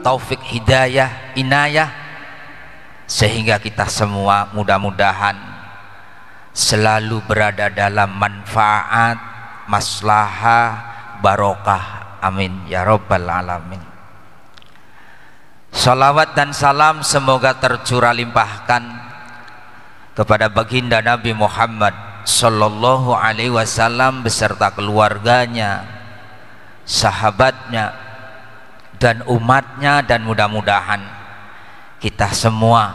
taufik hidayah, inayah, sehingga kita semua mudah-mudahan selalu berada dalam manfaat, maslahah, barokah. Amin ya rabbal alamin. Salawat dan salam semoga tercurah limpahkan kepada baginda Nabi Muhammad sallallahu alaihi wasallam beserta keluarganya, sahabatnya, dan umatnya, dan mudah-mudahan kita semua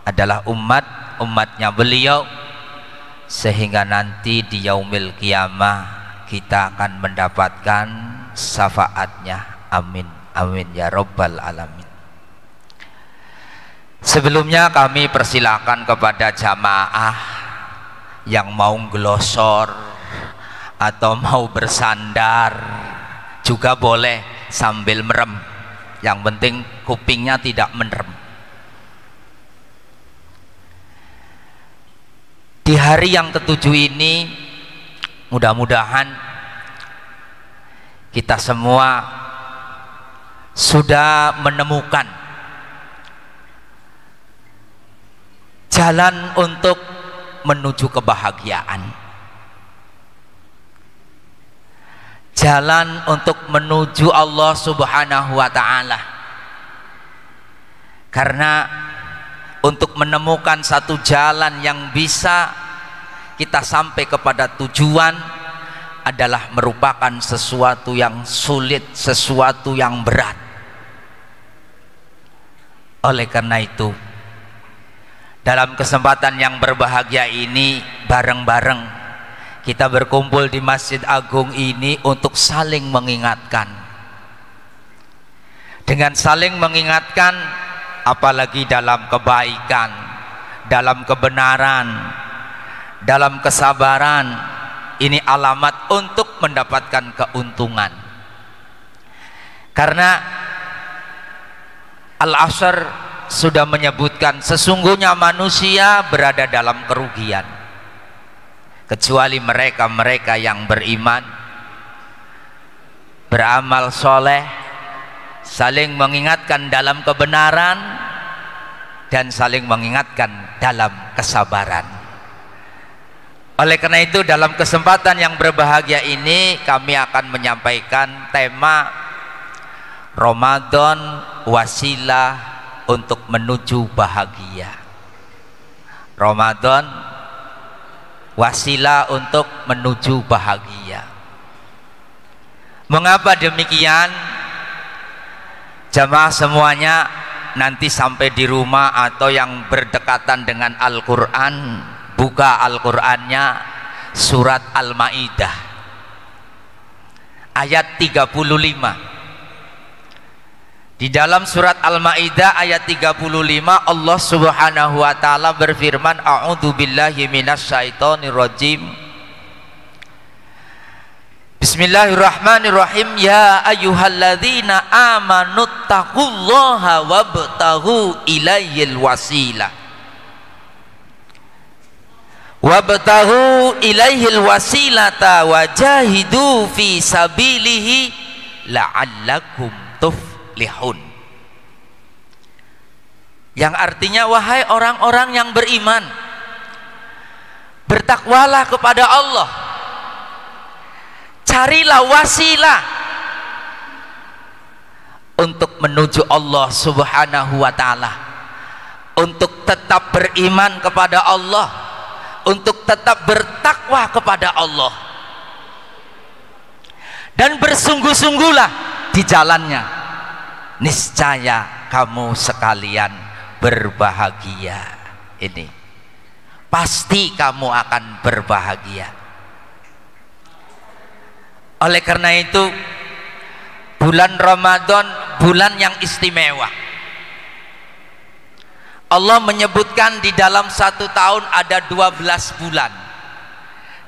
adalah umatnya beliau, sehingga nanti di yaumil qiyamah kita akan mendapatkan syafaatnya. Amin amin ya rabbal alamin. Sebelumnya kami persilakan kepada jamaah yang mau glosor atau mau bersandar juga boleh sambil merem, yang penting kupingnya tidak merem. Di hari yang ketujuh ini mudah-mudahan kita semua sudah menemukan jalan untuk menuju kebahagiaan, jalan untuk menuju Allah Subhanahu wa ta'ala. Karena untuk menemukan satu jalan yang bisa kita sampai kepada tujuan adalah merupakan sesuatu yang sulit, sesuatu yang berat. Oleh karena itu, dalam kesempatan yang berbahagia ini, bareng-bareng kita berkumpul di Masjid Agung ini untuk saling mengingatkan. Dengan saling mengingatkan, apalagi dalam kebaikan, dalam kebenaran, dalam kesabaran, ini alamat untuk mendapatkan keuntungan. Karena Al-Asr sudah menyebutkan sesungguhnya manusia berada dalam kerugian kecuali mereka-mereka yang beriman, beramal soleh, saling mengingatkan dalam kebenaran, dan saling mengingatkan dalam kesabaran. Oleh karena itu, dalam kesempatan yang berbahagia ini kami akan menyampaikan tema Ramadan wasilah untuk menuju bahagia. Ramadan wasilah untuk menuju bahagia. Mengapa demikian? Jamaah semuanya nanti sampai di rumah atau yang berdekatan dengan Al-Quran, buka Al-Qurannya surat Al-Ma'idah ayat 35. Di dalam surat Al-Ma'idah ayat 35 Allah Subhanahu wa ta'ala berfirman, A'udzu billahi minasyaitonir rajim. Bismillahirrahmanirrahim. Ya ayyuhalladzina amanu taqullaha wabtaghu ilaihil wasilah. Wabtaghu ilaihil wasilata wajahidu fi sabilihi la'allakum tuflihun. Yang artinya, wahai orang-orang yang beriman, bertakwalah kepada Allah, carilah wasilah untuk menuju Allah Subhanahu wa ta'ala, untuk tetap beriman kepada Allah, untuk tetap bertakwa kepada Allah, dan bersungguh-sungguhlah di jalannya, niscaya kamu sekalian berbahagia. Ini pasti kamu akan berbahagia. Oleh karena itu, bulan Ramadan bulan yang istimewa. Allah menyebutkan di dalam satu tahun ada 12 bulan,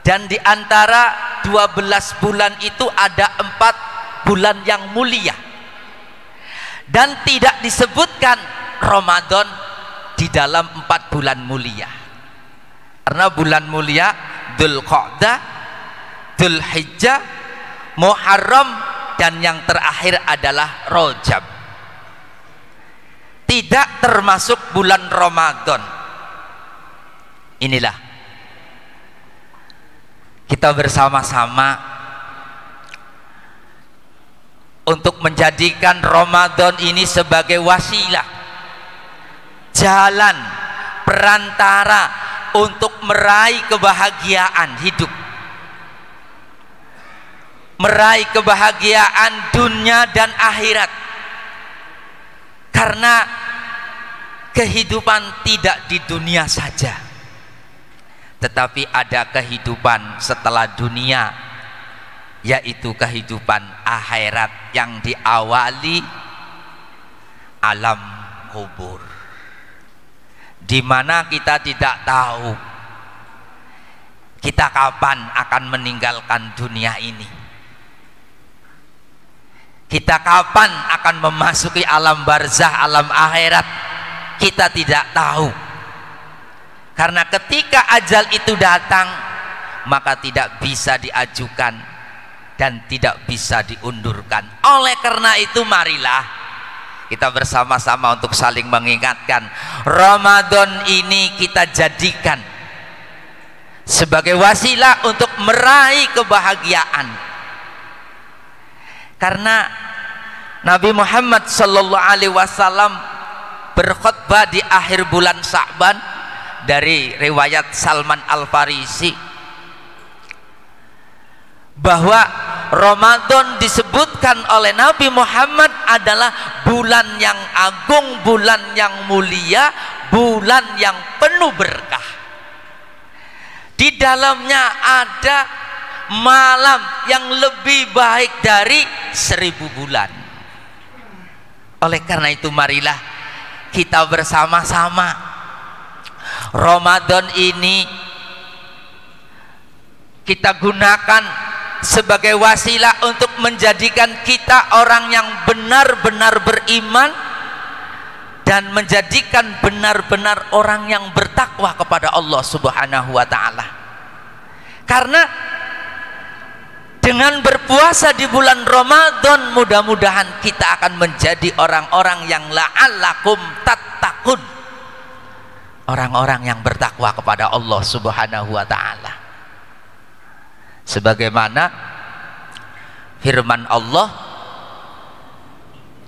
dan di antara 12 bulan itu ada 4 bulan yang mulia, dan tidak disebutkan Ramadan di dalam 4 bulan mulia, karena bulan mulia Dzulqa'dah, Dzulhijjah, Muharram, dan yang terakhir adalah Rajab. tidak termasuk bulan Ramadan. Inilah kita bersama-sama untuk menjadikan Ramadan ini sebagai wasilah, jalan perantara untuk meraih kebahagiaan hidup, meraih kebahagiaan dunia dan akhirat. Karena kehidupan tidak di dunia saja, tetapi ada kehidupan setelah dunia, yaitu kehidupan akhirat yang diawali alam kubur, di mana kita tidak tahu kita kapan akan meninggalkan dunia ini. Kita kapan akan memasuki alam barzah, alam akhirat, kita tidak tahu. Karena ketika ajal itu datang, maka tidak bisa diajukan dan tidak bisa diundurkan. Oleh karena itu, marilah kita bersama-sama untuk saling mengingatkan, Ramadan ini kita jadikan sebagai wasilah untuk meraih kebahagiaan. Karena Nabi Muhammad sallallahu alaihi wasallam berkhutbah di akhir bulan Sya'ban, dari riwayat Salman Al-Farisi, bahwa Ramadan disebutkan oleh Nabi Muhammad adalah bulan yang agung, bulan yang mulia, bulan yang penuh berkah. Di dalamnya ada malam yang lebih baik dari 1000 bulan. Oleh karena itu, marilah kita bersama-sama Ramadan ini kita gunakan sebagai wasilah untuk menjadikan kita orang yang benar-benar beriman dan menjadikan benar-benar orang yang bertakwa kepada Allah Subhanahu wa ta'ala. Karena dengan berpuasa di bulan Ramadan, mudah-mudahan kita akan menjadi orang-orang yang la'allakum tattaqun, orang-orang yang bertakwa kepada Allah Subhanahu wa ta'ala. Sebagaimana firman Allah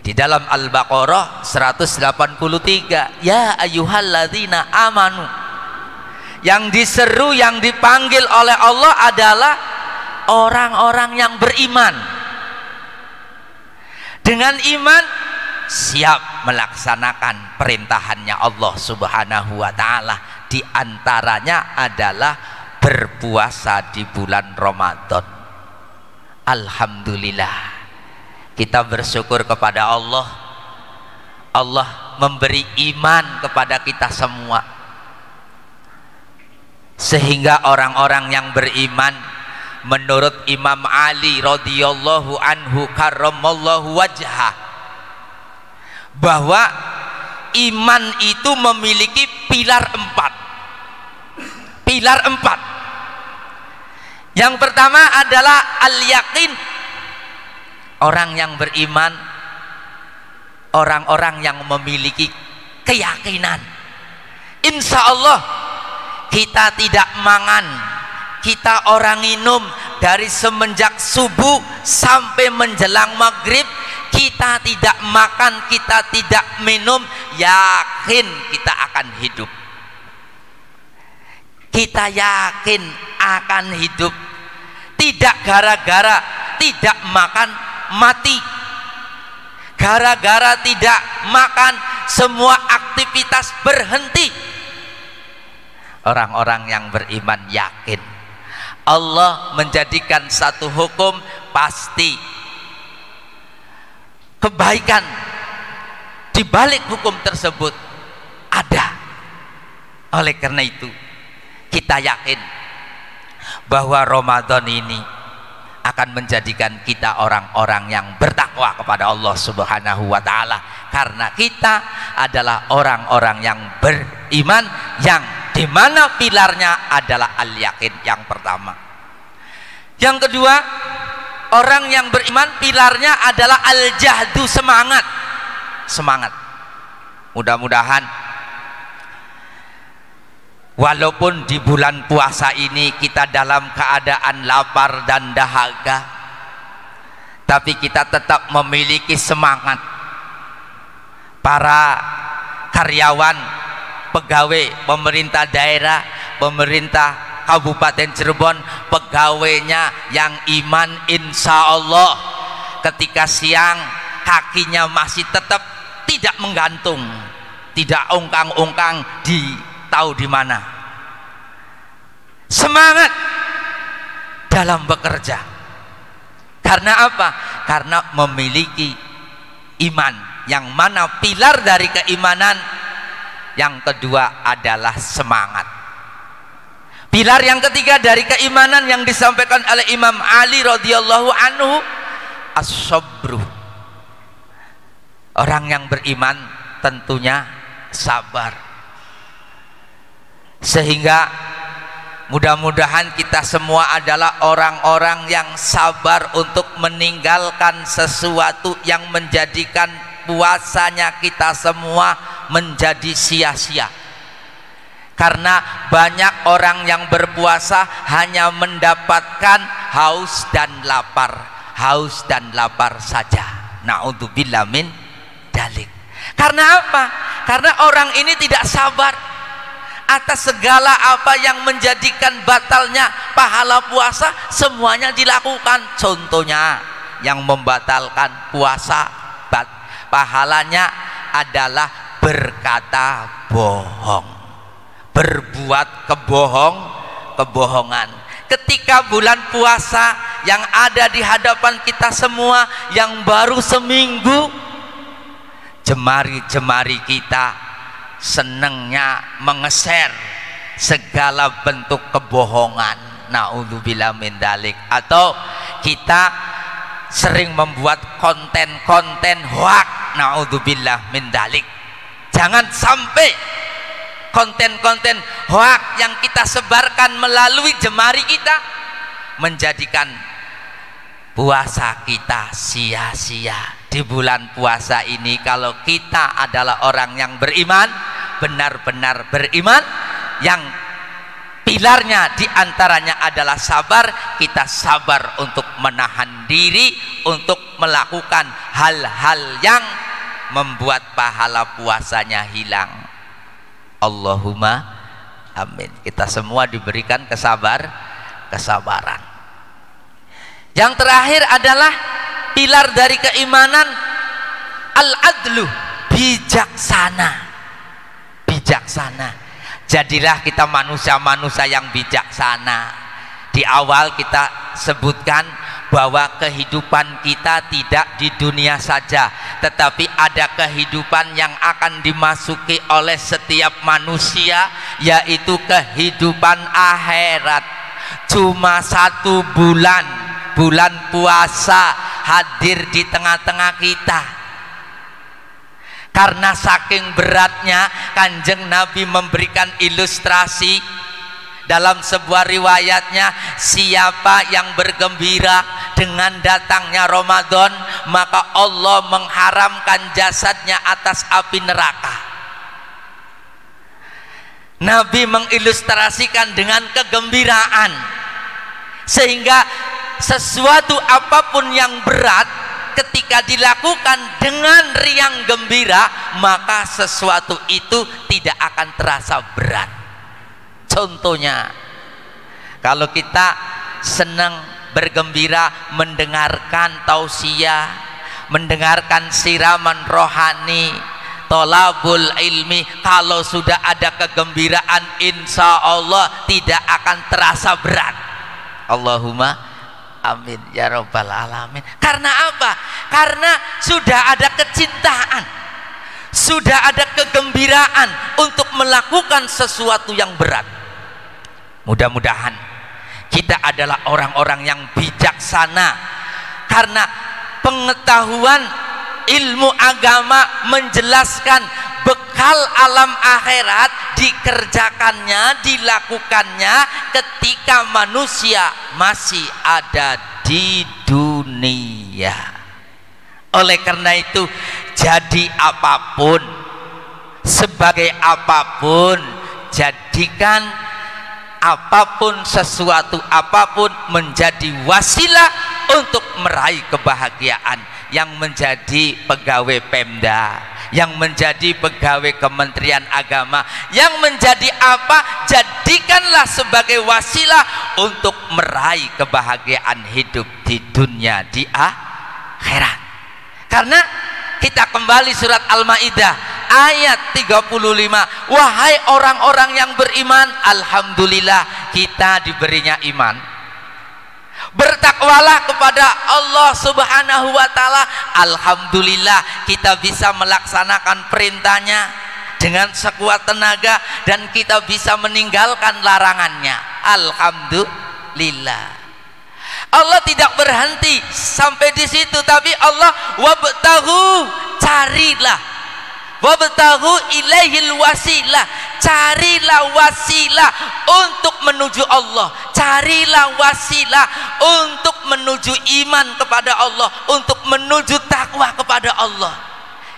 di dalam Al-Baqarah 183, ya ayyuhalladzina amanu. Yang diseru, yang dipanggil oleh Allah adalah orang-orang yang beriman. Dengan iman siap melaksanakan perintahannya Allah Subhanahu wa ta'ala. Di antaranya adalah berpuasa di bulan Ramadan. Alhamdulillah, kita bersyukur kepada Allah. Allah memberi iman kepada kita semua, sehingga orang-orang yang beriman, menurut Imam Ali radhiyallahu anhu karramallahu wajhah, bahwa iman itu memiliki pilar 4. Pilar 4. Yang pertama adalah al-yakin. Orang yang beriman, orang-orang yang memiliki keyakinan, insya Allah kita tidak mangan, kita orang minum dari semenjak subuh sampai menjelang maghrib, kita tidak makan, kita tidak minum, yakin kita akan hidup. Kita yakin akan hidup, tidak gara-gara tidak makan mati, gara-gara tidak makan semua aktivitas berhenti. Orang-orang yang beriman yakin Allah menjadikan satu hukum pasti kebaikan di balik hukum tersebut ada. Oleh karena itu, kita yakin bahwa Ramadan ini akan menjadikan kita orang-orang yang bertakwa kepada Allah Subhanahu wa ta'ala, karena kita adalah orang-orang yang beriman, yang dimana pilarnya adalah al-yakin yang pertama. Yang kedua, orang yang beriman pilarnya adalah al-jahdu, semangat. Semangat Mudah-mudahan walaupun di bulan puasa ini kita dalam keadaan lapar dan dahaga, tapi kita tetap memiliki semangat. Para karyawan, pegawai pemerintah daerah, pemerintah Kabupaten Cirebon, pegawainya yang iman, insya Allah ketika siang kakinya masih tetap tidak menggantung, tidak ungkang-ungkang di tahu di mana. Semangat dalam bekerja. Karena apa? Karena memiliki iman, yang mana pilar dari keimanan yang kedua adalah semangat. Pilar yang ketiga dari keimanan yang disampaikan oleh Imam Ali radhiyallahu anhu, as-sabru. Orang yang beriman tentunya sabar. Sehingga mudah-mudahan kita semua adalah orang-orang yang sabar untuk meninggalkan sesuatu yang menjadikan puasanya kita semua menjadi sia-sia. Karena banyak orang yang berpuasa hanya mendapatkan haus dan lapar saja. Na'udzubillah min dalik. Karena apa? Karena orang ini tidak sabar atas segala apa yang menjadikan batalnya pahala puasa, semuanya dilakukan. Contohnya yang membatalkan puasa pahalanya adalah berkata bohong, berbuat kebohongan. Ketika bulan puasa yang ada di hadapan kita semua yang baru seminggu, jemari-jemari kita senengnya mengeser segala bentuk kebohongan. Na'udzubillah min dalik. Atau kita sering membuat konten-konten hoak. Na'udzubillah min dalik. Jangan sampai konten-konten hoak yang kita sebarkan melalui jemari kita menjadikan puasa kita sia-sia. Di bulan puasa ini kalau kita adalah orang yang beriman, benar-benar beriman, yang pilarnya diantaranya adalah sabar, kita sabar untuk menahan diri untuk melakukan hal-hal yang membuat pahala puasanya hilang. Allahumma amin. Kita semua diberikan kesabaran. Yang terakhir adalah pilar dari keimanan, al-adlu, bijaksana. Jadilah kita manusia-manusia yang bijaksana. Di awal kita sebutkan bahwa kehidupan kita tidak di dunia saja, tetapi ada kehidupan yang akan dimasuki oleh setiap manusia, yaitu kehidupan akhirat. Cuma 1 bulan puasa hadir di tengah-tengah kita. Karena saking beratnya, Kanjeng Nabi memberikan ilustrasi dalam sebuah riwayatnya, siapa yang bergembira dengan datangnya Ramadan, maka Allah mengharamkan jasadnya atas api neraka. Nabi mengilustrasikan dengan kegembiraan, sehingga sesuatu apapun yang berat ketika dilakukan dengan riang gembira, maka sesuatu itu tidak akan terasa berat. Contohnya, kalau kita senang bergembira mendengarkan tausiah, mendengarkan siraman rohani, tolabul ilmi, kalau sudah ada kegembiraan, insya Allah tidak akan terasa berat. Allahumma amin ya rabbal alamin. Karena apa? Karena sudah ada kecintaan, sudah ada kegembiraan untuk melakukan sesuatu yang berat. Mudah-mudahan kita adalah orang-orang yang bijaksana, karena pengetahuan ilmu agama menjelaskan bekal alam akhirat dikerjakannya, dilakukannya ketika manusia masih ada di dunia. Oleh karena itu, jadi apapun sebagai apapun, jadikan apapun, sesuatu apapun menjadi wasilah untuk meraih kebahagiaan. Yang menjadi pegawai Pemda, yang menjadi pegawai Kementerian Agama, yang menjadi apa, jadikanlah sebagai wasilah untuk meraih kebahagiaan hidup di dunia, di akhirat. Karena kita kembali surat Al-Maidah ayat 35, wahai orang-orang yang beriman, alhamdulillah kita diberinya iman. Bertakwalah kepada Allah Subhanahu wa ta'ala, alhamdulillah kita bisa melaksanakan perintahnya dengan sekuat tenaga dan kita bisa meninggalkan larangannya, alhamdulillah. Allah tidak berhenti sampai di situ, tapi Allah wabtaghu, carilah, wabtaghu ilaihil wasilah, carilah wasilah untuk menuju Allah, carilah wasilah untuk menuju iman kepada Allah, untuk menuju takwa kepada Allah.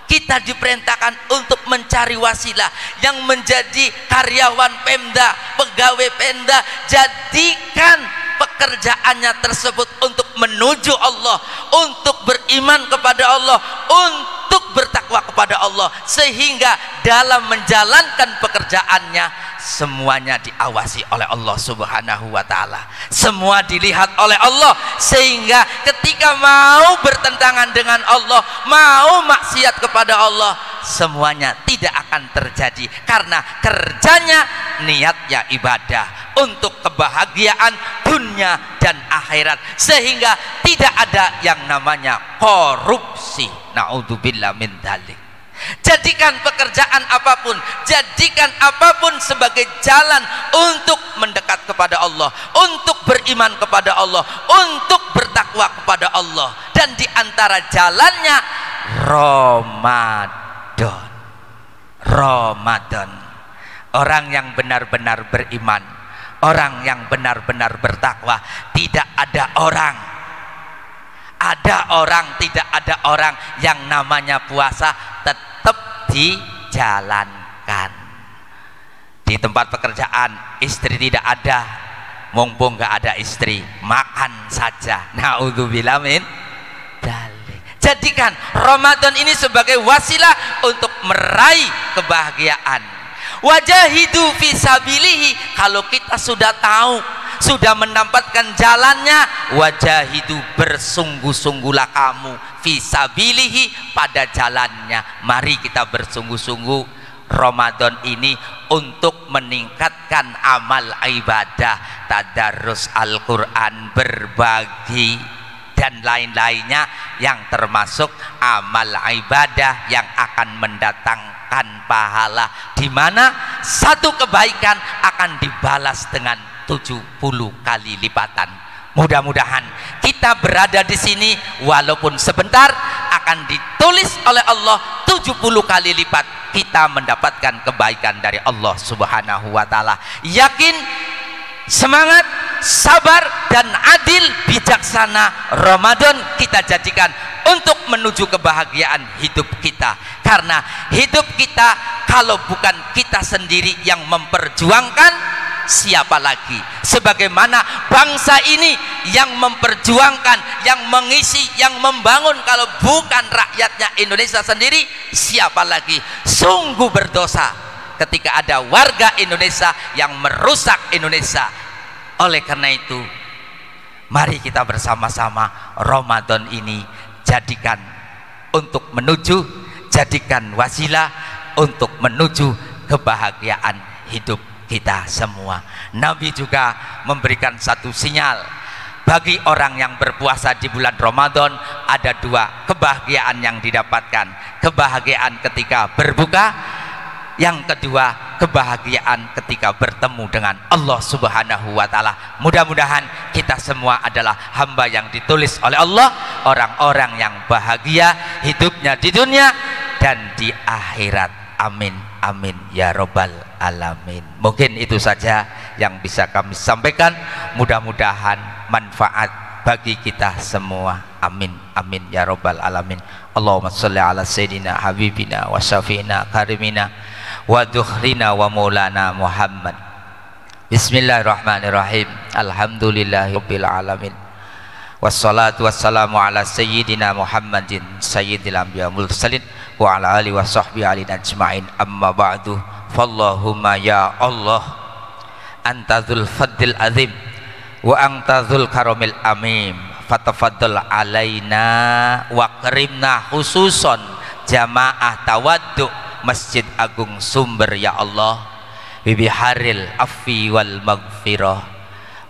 Kita diperintahkan untuk mencari wasilah. Yang menjadi karyawan Pemda, pegawai Pemda, jadikan pekerjaannya tersebut untuk menuju Allah, untuk beriman kepada Allah, untuk bertakwa kepada Allah, sehingga dalam menjalankan pekerjaannya semuanya diawasi oleh Allah Subhanahu wa ta'ala, semua dilihat oleh Allah, sehingga ketika mau bertentangan dengan Allah, mau maksiat kepada Allah, semuanya tidak akan terjadi, karena kerjanya niatnya ibadah untuk kebahagiaan dunia dan akhirat, sehingga tidak ada yang namanya korupsi. Na'udzubillah min dzalik. Jadikan pekerjaan apapun, jadikan apapun sebagai jalan untuk mendekat kepada Allah, untuk beriman kepada Allah, untuk bertakwa kepada Allah. Dan diantara jalannya Ramadan. Ramadan. Orang yang benar-benar beriman, orang yang benar-benar bertakwa, tidak ada orang, tidak ada orang yang namanya puasa tetap dijalankan. Di tempat pekerjaan istri tidak ada, mumpung nggak ada istri, makan saja. Naudzubillah min dzalik. Jadikan Ramadan ini sebagai wasilah untuk meraih kebahagiaan. Wajahidu fisabilihi, kalau kita sudah tahu, sudah mendapatkan jalannya, wajahidu, bersungguh-sungguhlah kamu fisabilihi, pada jalannya. Mari kita bersungguh-sungguh Ramadan ini untuk meningkatkan amal ibadah, tadarus Al-Quran, berbagi, dan lain-lainnya yang termasuk amal ibadah yang akan mendatangkan pahala, di mana satu kebaikan akan dibalas dengan 70 kali lipatan. Mudah-mudahan kita berada di sini walaupun sebentar akan ditulis oleh Allah 70 kali lipat, kita mendapatkan kebaikan dari Allah Subhanahu wa ta'ala. Yakin, semangat, sabar, dan adil, bijaksana. Ramadan kita jadikan untuk menuju kebahagiaan hidup kita, karena hidup kita kalau bukan kita sendiri yang memperjuangkan, siapa lagi? Sebagaimana bangsa ini yang memperjuangkan, yang mengisi, yang membangun, kalau bukan rakyatnya Indonesia sendiri, siapa lagi? Sungguh berdosa ketika ada warga Indonesia yang merusak Indonesia. Oleh karena itu, mari kita bersama-sama Ramadan ini jadikan untuk menuju, jadikan wasilah untuk menuju kebahagiaan hidup kita semua. Nabi juga memberikan satu sinyal bagi orang yang berpuasa di bulan Ramadan. Ada dua kebahagiaan yang didapatkan: kebahagiaan ketika berbuka, yang kedua kebahagiaan ketika bertemu dengan Allah Subhanahu wa ta'ala. Mudah-mudahan kita semua adalah hamba yang ditulis oleh Allah, orang-orang yang bahagia hidupnya di dunia dan di akhirat. Amin, amin ya robbal alamin. Mungkin itu saja yang bisa kami sampaikan, mudah-mudahan manfaat bagi kita semua. Amin, amin ya robbal alamin. Allahumma sholli ala sayyidina habibina wa syafi'ina karimina wa dukhrina wa maulana Muhammad. Bismillahirrahmanirrahim. Alhamdulillahirabbil alamin. Wassalatu wassalamu ala sayyidina Muhammadin sayyidil anbiya wal mursalin wa ala alihi wa sahbihi ajma'in. Amma ba'du. Fallahumma ya Allah anta dzul fadlil azim wa anta dzul karamil amim, fatafaddal alaina wa karimna khususon jamaah tawaddu Masjid Agung Sumber ya Allah, bibiharil afi wal maghfirah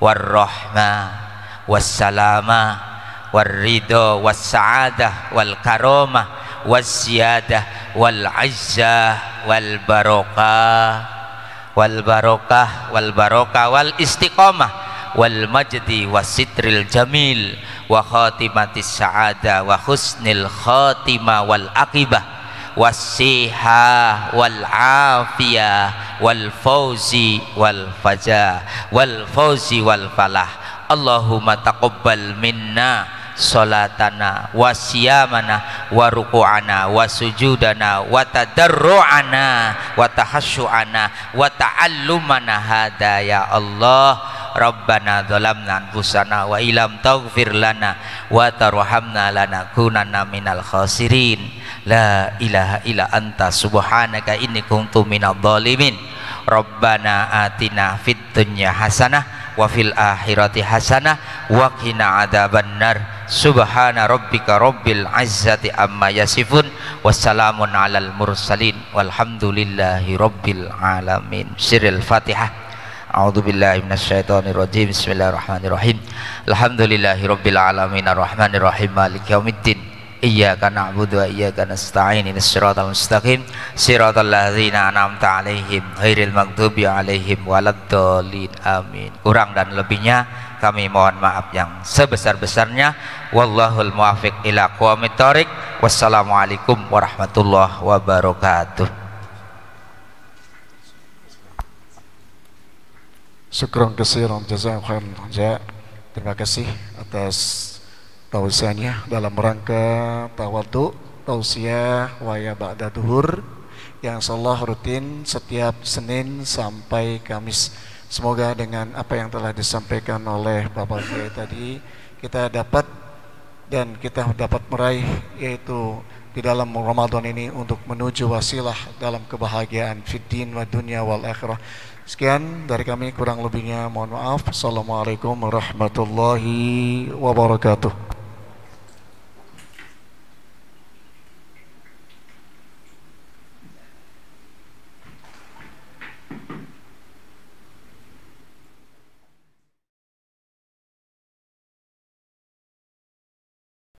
war rahmah wassalama warridho wassaadah wal karomah wassiyadah wal izzah wal barokah wal istiqomah wal majdi wasitril jamil wa khatimatis sa'adah wa husnil khatimah wal aqibah wassiha wal afiyah wal fawzi wal fajah wal fawzi wal falah. Allahumma taqabbal minna salatana wa siyamana wa ruku'ana wa sujudana wa tadarru'ana wa tahassu'ana wa ta'allumana hada ya Allah. Rabbana dhalamna anfusana wa ilam taghfir lana wa tarhamna lanakunanna minal khasirin. La ilaha illa anta subhanaka inni kuntu minadh dhalimin. Rabbana atina fid dunya hasanah wa fil akhirati hasanah wa qina adzabannar. Subhana rabbika rabbil izzati amma yasifun wassalamun alal mursalin walhamdulillahi rabbil alamin. Sirril Fatihah. A'udzu billahi minasyaitonir rajim. Bismillahirrahmanirrahim. Alhamdulillahi rabbil alamin arrahmanir rahim maliki yaumiddin. Iyyaka na'budu wa iyyaka nasta'in. Ihdinas siratal mustaqim siratal ladzina an'amta 'alaihim ghairil maghdubi 'alaihim waladdallin. Amin. Kurang dan lebihnya kami mohon maaf yang sebesar-besarnya. Wallahul muwaffiq ila aqwamit thoriq. Wassalamualaikum warahmatullahi wabarakatuh. Syukran katsiran jazakumullah khairan. Terima kasih atas tausiahnya dalam rangka tawadhu tausiah waya ba'da duhur yang insyaallah rutin setiap Senin sampai Kamis. Semoga dengan apa yang telah disampaikan oleh Bapak Kiai tadi kita dapat meraih, yaitu di dalam Ramadan ini untuk menuju wasilah dalam kebahagiaan fiddin wa dunya wal akhirah. Sekian dari kami, kurang lebihnya mohon maaf. Assalamualaikum warahmatullahi wabarakatuh.